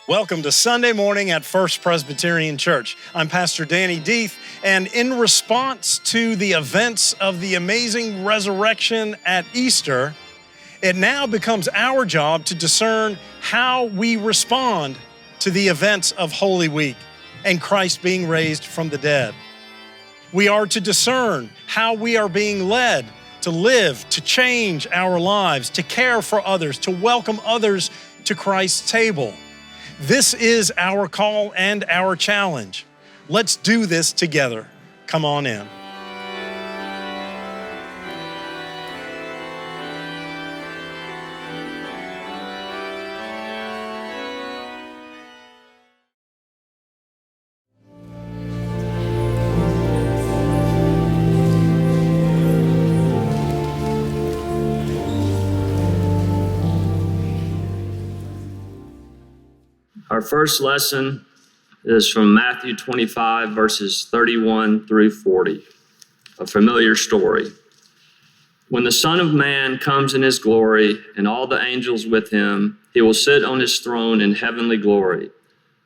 Welcome to Sunday morning at First Presbyterian Church. I'm Pastor Dieth, and in response to the events of the amazing resurrection at Easter, it now becomes our job to discern how we respond to the events of Holy Week and Christ being raised from the dead. We are to discern how we are being led to live, to change our lives, to care for others, to welcome others to Christ's table. This is our call and our challenge. Let's do this together. Come on in. Our first lesson is from Matthew 25, verses 31 through 40, a familiar story. When the Son of Man comes in his glory and all the angels with him, he will sit on his throne in heavenly glory.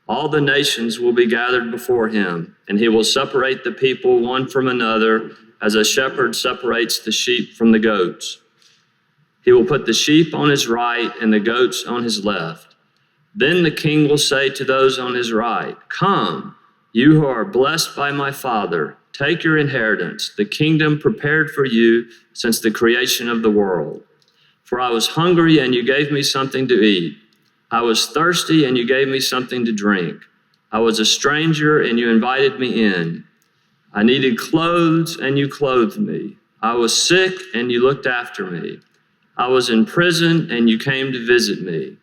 All the nations will be gathered before him, and he will separate the people one from another as a shepherd separates the sheep from the goats. He will put the sheep on his right and the goats on his left. Then the king will say to those on his right, "Come, you who are blessed by my Father, take your inheritance, the kingdom prepared for you since the creation of the world. For I was hungry and you gave me something to eat. I was thirsty and you gave me something to drink. I was a stranger and you invited me in. I needed clothes and you clothed me. I was sick and you looked after me. I was in prison and you came to visit me."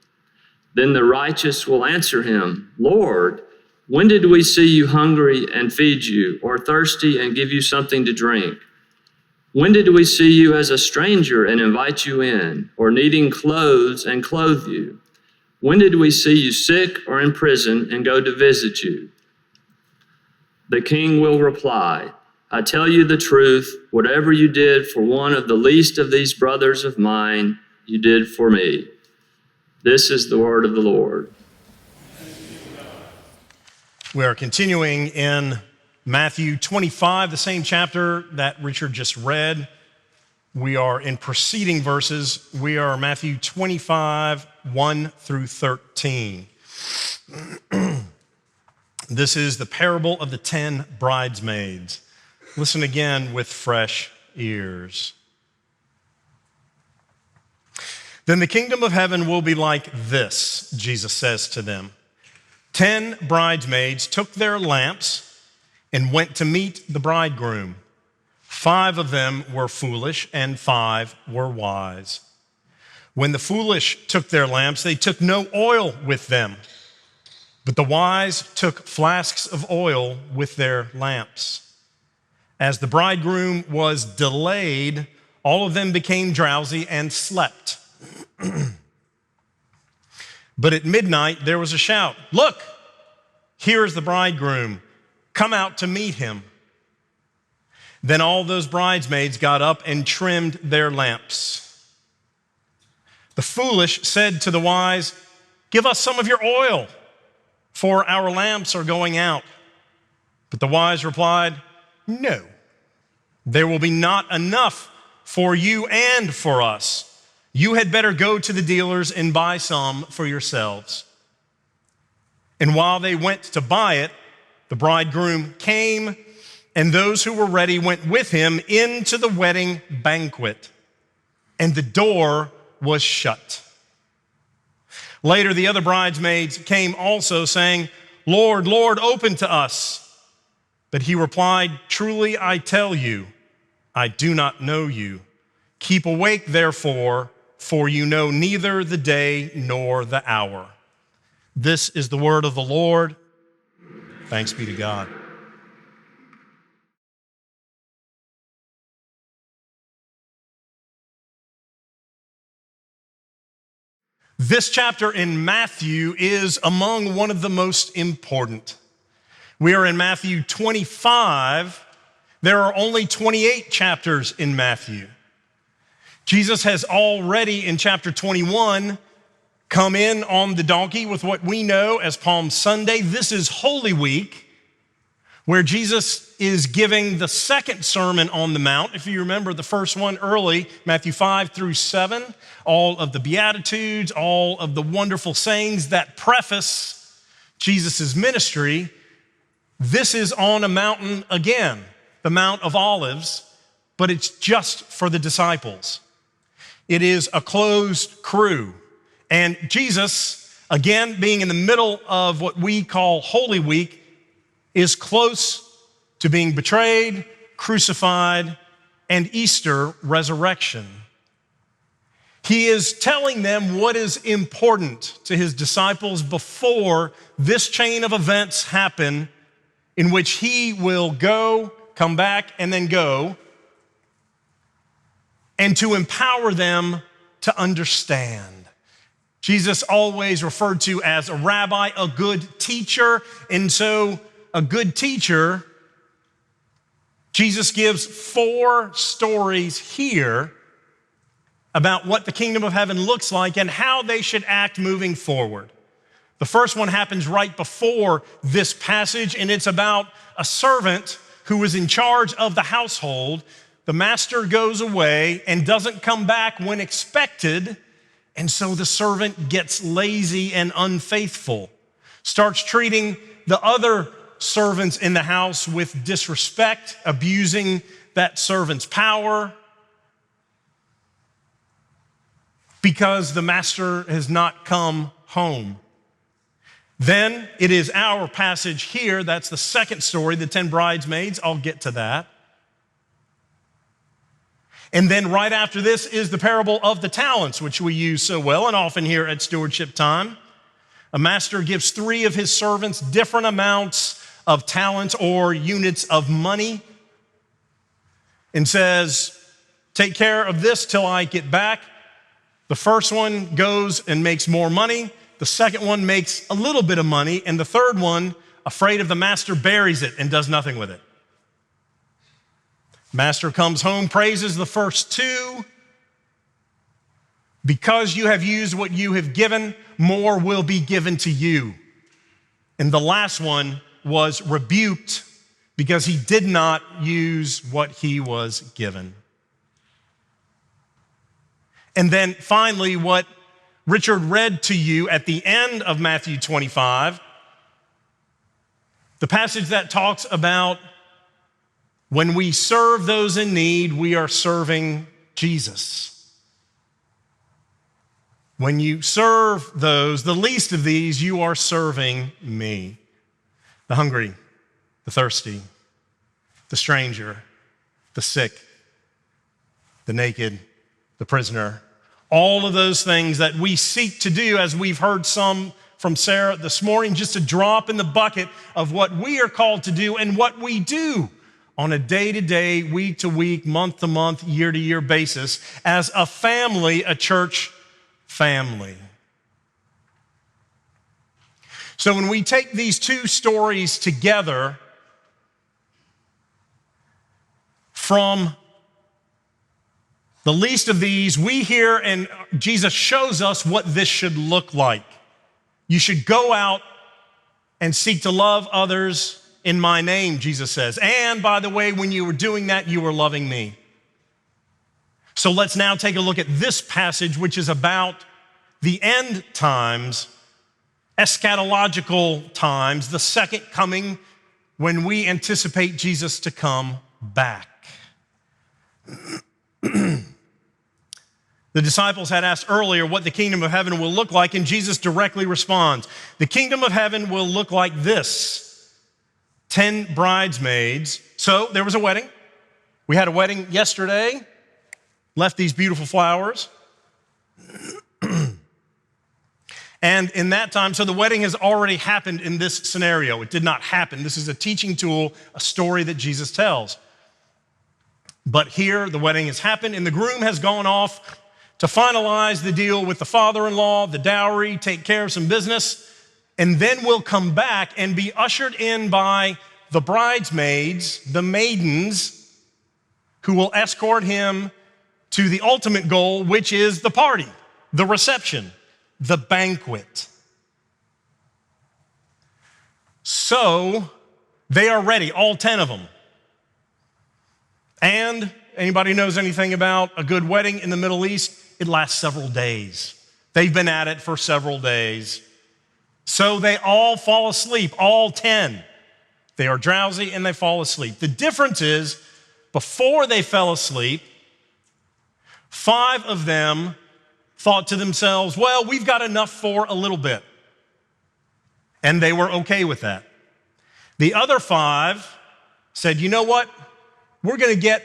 Then the righteous will answer him, "Lord, when did we see you hungry and feed you, or thirsty and give you something to drink? When did we see you as a stranger and invite you in, or needing clothes and clothe you? When did we see you sick or in prison and go to visit you?" The king will reply, "I tell you the truth, whatever you did for one of the least of these brothers of mine, you did for me." This is the word of the Lord. We are continuing in Matthew 25, the same chapter that Richard just read. We are in preceding verses. We are Matthew 25, 1 through 13. This is the parable of the 10 bridesmaids. Listen again with fresh ears. "Then the kingdom of heaven will be like this," Jesus says to them. 10 bridesmaids took their lamps and went to meet the bridegroom. 5 of them were foolish and 5 were wise. When the foolish took their lamps, they took no oil with them, but the wise took flasks of oil with their lamps. As the bridegroom was delayed, all of them became drowsy and slept. But at midnight there was a shout, "Look, here is the bridegroom. Come out to meet him." Then all those bridesmaids got up and trimmed their lamps. The foolish said to the wise, "Give us some of your oil, for our lamps are going out." But the wise replied, "No, there will be not enough for you and for us. You had better go to the dealers and buy some for yourselves." And while they went to buy it, the bridegroom came, and those who were ready went with him into the wedding banquet, and the door was shut. Later, the other bridesmaids came also, saying, "Lord, Lord, open to us." But he replied, "Truly I tell you, I do not know you. Keep awake, therefore, for you know neither the day nor the hour." This is the word of the Lord. Thanks be to God. This chapter in Matthew is among one of the most important. We are in Matthew 25. There are only 28 chapters in Matthew. Jesus has already, in chapter 21, come in on the donkey with what we know as Palm Sunday. This is Holy Week, where Jesus is giving the second Sermon on the Mount. If you remember the first one early, Matthew 5 through 7, all of the Beatitudes, all of the wonderful sayings that preface Jesus' ministry. This is on a mountain again, the Mount of Olives, but it's just for the disciples. It is a closed crew. And Jesus, again, being in the middle of what we call Holy Week, is close to being betrayed, crucified, and Easter resurrection. He is telling them what is important to his disciples before this chain of events happen, in which he will go, come back, and then go, and to empower them to understand. Jesus always referred to as a rabbi, a good teacher, and so a good teacher, Jesus gives 4 stories here about what the kingdom of heaven looks like and how they should act moving forward. The first one happens right before this passage, and it's about a servant who was in charge of the household. The master goes away and doesn't come back when expected, and so the servant gets lazy and unfaithful, starts treating the other servants in the house with disrespect, abusing that servant's power because the master has not come home. Then it is our passage here. That's the second story, the 10 bridesmaids. I'll get to that. And then right after this is the parable of the talents, which we use so well and often here at stewardship time. A master gives 3 of his servants different amounts of talents or units of money and says, take care of this till I get back. The first one goes and makes more money. The second one makes a little bit of money. And the third one, afraid of the master, buries it and does nothing with it. Master comes home, praises the first 2. Because you have used what you have given, more will be given to you. And the last one was rebuked because he did not use what he was given. And then finally, what Richard read to you at the end of Matthew 25, the passage that talks about when we serve those in need, we are serving Jesus. When you serve those, the least of these, you are serving me. The hungry, the thirsty, the stranger, the sick, the naked, the prisoner. All of those things that we seek to do, as we've heard some from Sarah this morning, just a drop in the bucket of what we are called to do and what we do on a day-to-day, week-to-week, month-to-month, year-to-year basis as a family, a church family. So when we take these 2 stories together from the least of these, we hear and Jesus shows us what this should look like. You should go out and seek to love others in my name, Jesus says. And by the way, when you were doing that, you were loving me. So let's now take a look at this passage, which is about the end times, eschatological times, the second coming when we anticipate Jesus to come back. The disciples had asked earlier what the kingdom of heaven will look like, and Jesus directly responds, the kingdom of heaven will look like this: 10 bridesmaids. So there was a wedding. We had a wedding yesterday, left these beautiful flowers. And in that time, so the wedding has already happened in this scenario. It did not happen. This is a teaching tool, a story that Jesus tells. But here, the wedding has happened, and the groom has gone off to finalize the deal with the father-in-law, the dowry, take care of some business, and then we'll come back and be ushered in by the bridesmaids, the maidens, who will escort him to the ultimate goal, which is the party, the reception. the banquet. So they are ready, all 10 of them. And anybody knows anything about a good wedding in the Middle East? It lasts several days. They've been at it for several days. So they all fall asleep, all 10. They are drowsy and they fall asleep. The difference is, before they fell asleep, 5 of them thought to themselves, well, we've got enough for a little bit. And they were okay with that. The other 5 said, you know what? We're going to get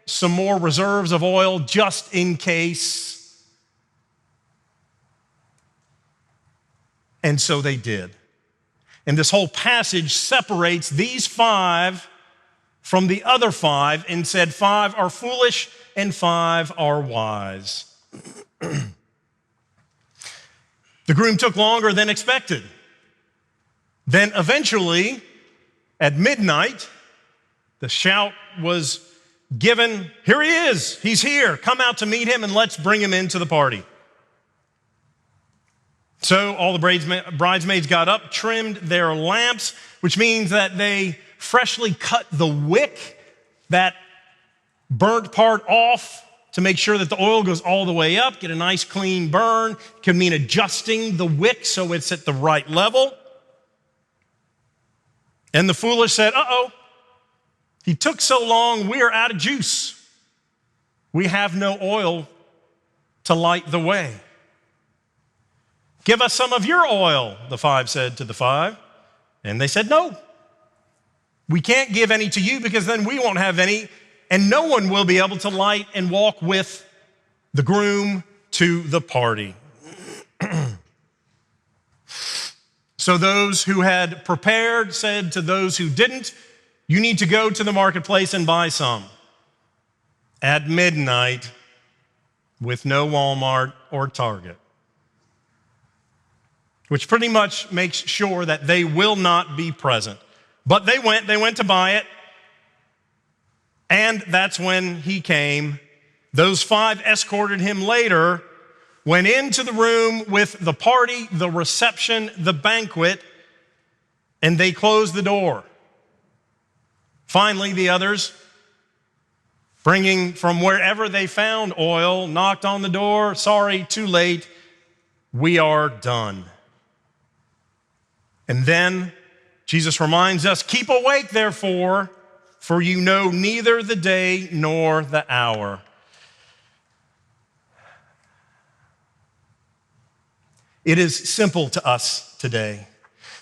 some more reserves of oil just in case. And so they did. And this whole passage separates these 5 from the other 5 and said 5 are foolish and 5 are wise. The groom took longer than expected. Then eventually, at midnight, the shout was given, here he is, he's here, come out to meet him and let's bring him into the party. So all the bridesmaids got up, trimmed their lamps, which means that they freshly cut the wick, that burnt part off to make sure that the oil goes all the way up, get a nice clean burn. It can mean adjusting the wick so it's at the right level. And the foolish said, uh-oh, he took so long, we are out of juice. We have no oil to light the way. Give us some of your oil, the 5 said to the 5. And they said, no, we can't give any to you because then we won't have any, and no one will be able to light and walk with the groom to the party. So those who had prepared said to those who didn't, you need to go to the marketplace and buy some. At midnight, with no Walmart or Target. Which pretty much makes sure that they will not be present. But they went to buy it. And that's when he came. Those 5 escorted him later, went into the room with the party, the reception, the banquet, and they closed the door. Finally, the others, bringing from wherever they found oil, knocked on the door. Sorry, too late. We are done. And then Jesus reminds us, keep awake, therefore, for you know neither the day nor the hour. It is simple to us today.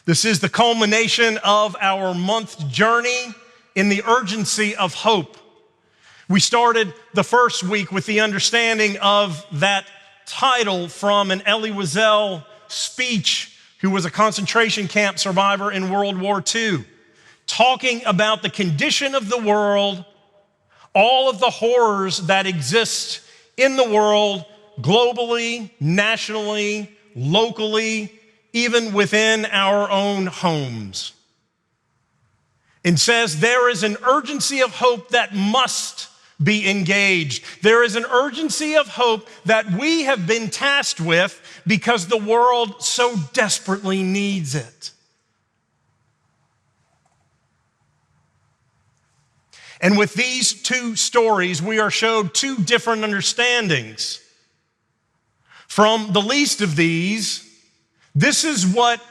This is the culmination of our month journey in the urgency of hope. We started the first week with the understanding of that title from an Elie Wiesel speech, who was a concentration camp survivor in World War II, talking about the condition of the world, all of the horrors that exist in the world, globally, nationally, locally, even within our own homes. And says there is an urgency of hope that must be engaged. There is an urgency of hope that we have been tasked with because the world so desperately needs it. And with these 2 stories, we are showed 2 different understandings. From the least of these, this is what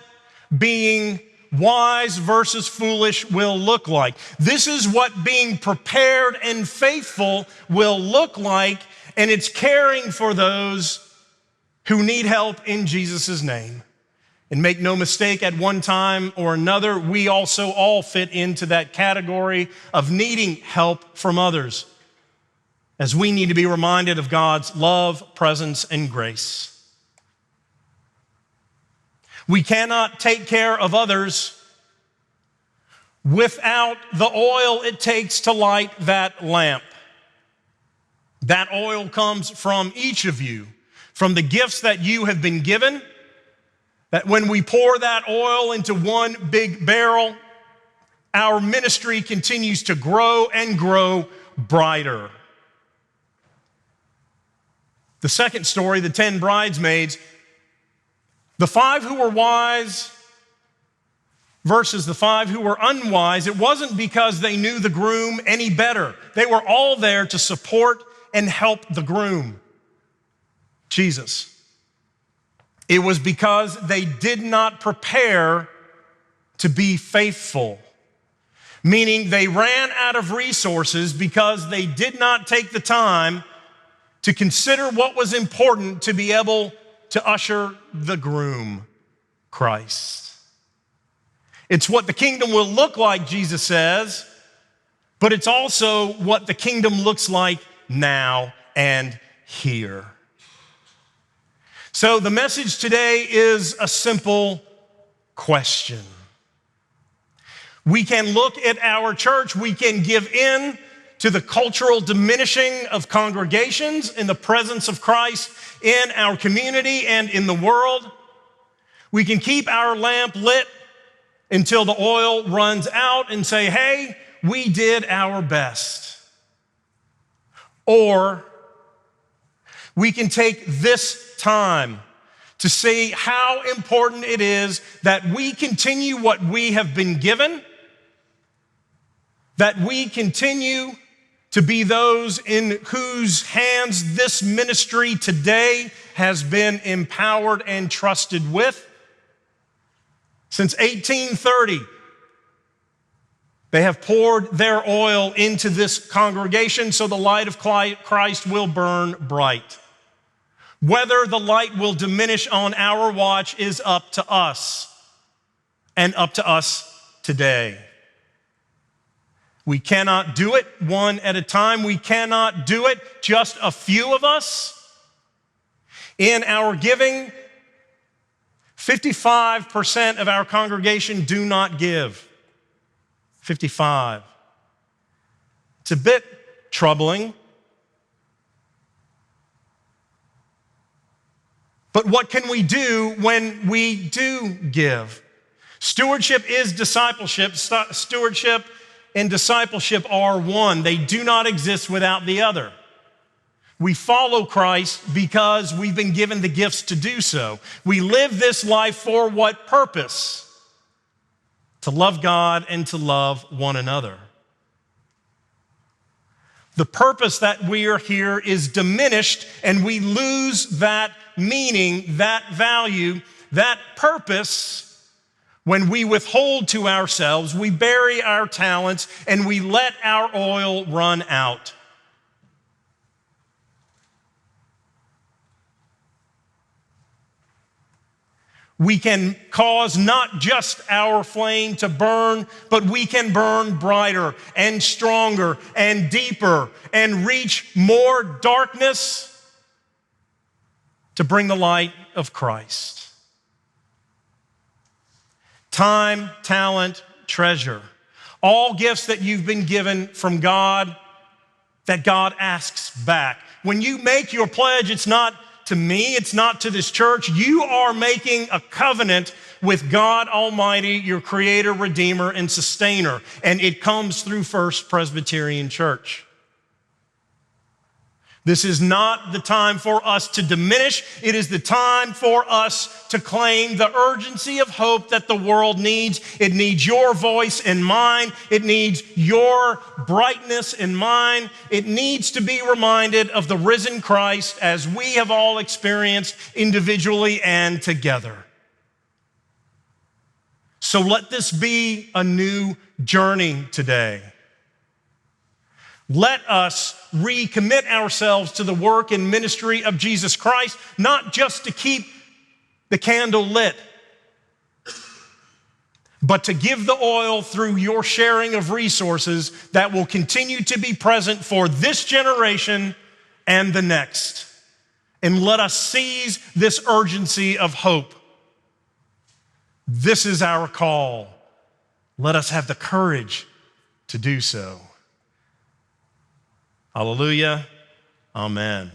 being wise versus foolish will look like. This is what being prepared and faithful will look like, and it's caring for those who need help in Jesus' name. And make no mistake, at one time or another, we also all fit into that category of needing help from others, as we need to be reminded of God's love, presence, and grace. We cannot take care of others without the oil it takes to light that lamp. That oil comes from each of you, from the gifts that you have been given, that when we pour that oil into one big barrel, our ministry continues to grow and grow brighter. The second story, the 10 bridesmaids, The 5 who were wise versus the 5 who were unwise, it wasn't because they knew the groom any better. They were all there to support and help the groom, Jesus. It was because they did not prepare to be faithful, meaning they ran out of resources because they did not take the time to consider what was important to be able to usher the groom, Christ. It's what the kingdom will look like, Jesus says, but it's also what the kingdom looks like now and here. So the message today is a simple question. We can look at our church, we can give in to the cultural diminishing of congregations in the presence of Christ in our community and in the world. We can keep our lamp lit until the oil runs out and say, hey, we did our best. Or we can take this time to see how important it is that we continue what we have been given, that we continue to be those in whose hands this ministry today has been empowered and trusted with. Since 1830, they have poured their oil into this congregation so the light of Christ will burn bright. Whether the light will diminish on our watch is up to us, and up to us today. We cannot do it one at a time. We cannot do it just a few of us. In our giving, 55% of our congregation do not give. 55. It's a bit troubling. But what can we do when we do give? Stewardship is discipleship. Stewardship and discipleship are one. They do not exist without the other. We follow Christ because we've been given the gifts to do so. We live this life for what purpose? To love God and to love one another. The purpose that we are here is diminished, and we lose that meaning, that value, that purpose when we withhold to ourselves, we bury our talents, and we let our oil run out. We can cause not just our flame to burn, but we can burn brighter and stronger and deeper and reach more darkness to bring the light of Christ. Time, talent, treasure. All gifts that you've been given from God that God asks back. When you make your pledge, it's not to me, it's not to this church. You are making a covenant with God Almighty, your creator, redeemer, and sustainer. And it comes through First Presbyterian Church. This is not the time for us to diminish. It is the time for us to claim the urgency of hope that the world needs. It needs your voice and mine. It needs your brightness and mine. It needs to be reminded of the risen Christ as we have all experienced individually and together. So let this be a new journey today. Let us recommit ourselves to the work and ministry of Jesus Christ, not just to keep the candle lit, but to give the oil through your sharing of resources that will continue to be present for this generation and the next. And let us seize this urgency of hope. This is our call. Let us have the courage to do so. Hallelujah. Amen.